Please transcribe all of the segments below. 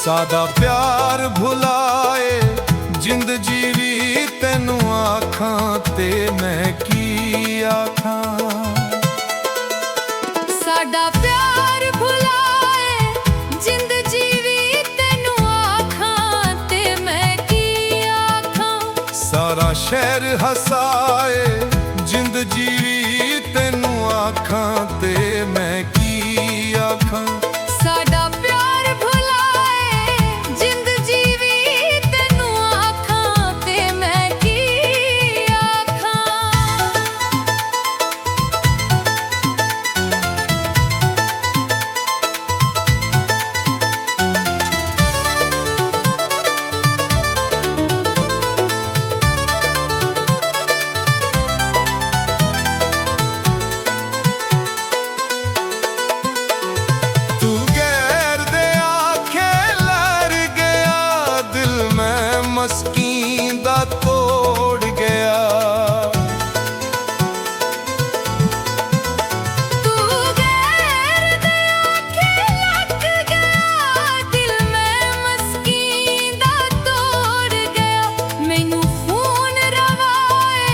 सादा प्यार भुलाए जिंद जीवी तेनू आखां ते मैं की आखां। साडा प्यार भुलाए जिंद जीवी तेनू आखां ते मैं की आखां। सारा शहर हसाए जिंद जीवी तेनू आखां ते मैं की आखां। साडा प्यार भुलाए जिंद जीवी तेनू आखां ते मैं की आखां। तू गैर दे आखे लर गया, दिल मैं मस्कीन दा तोड़ गया। तू गैर दे आखे लग गया, दिल मैं मस्कीन दा तोड़ गया। मैनू खून रवाए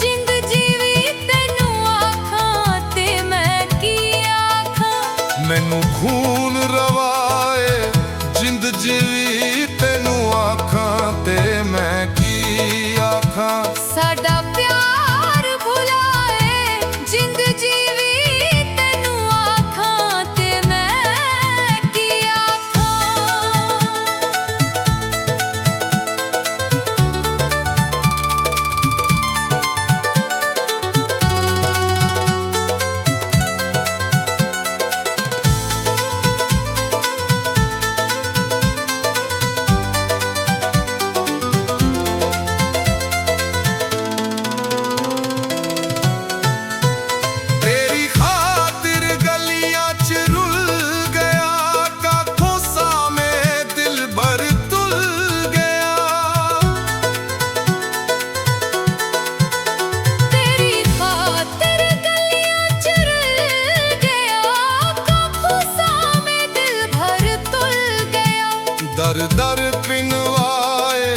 जिंद जीवी तेनू आखां ते मैं की आखां। मैनू खून रवाए जिंद जीवी तेनू आखां ते मैं की आखां। साडा प्यार भुलाए जिंद जीवी तेनू आखां ते मैं की आखां। तेरी खातिर गलियां च रुल गया, काखों सा में दिल भर तुल गया। तेरी खातिर गलियां च रुल गया, काखों सा में दिल भर तुल गया। दर दर पिनवाए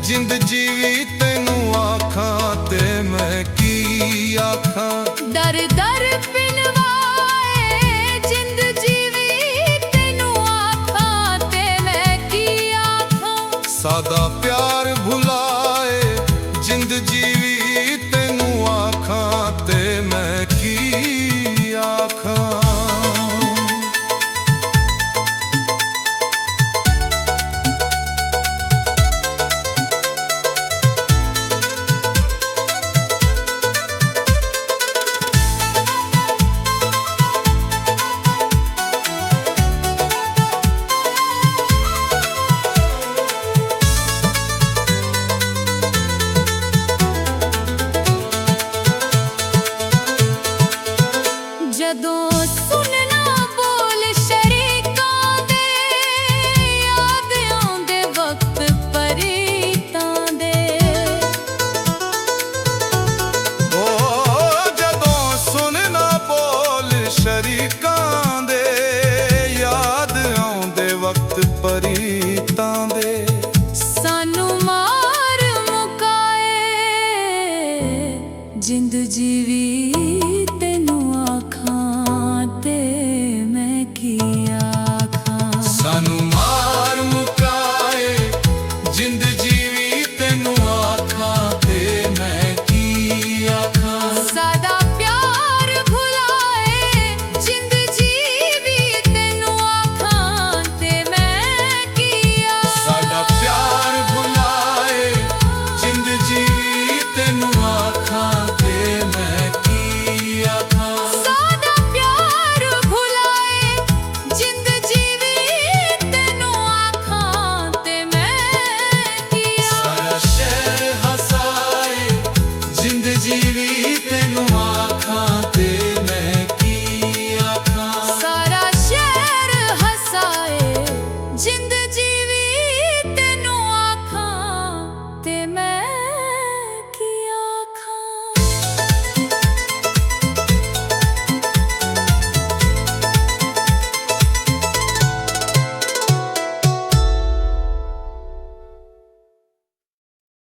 जिंद जीवी तेनू आखां ते मैं की आखां। दर दर पिनवाए जिंद जीवी तेनू आखां ते मैं की आखां। सादा प्यार भुलाए जिंद जीवी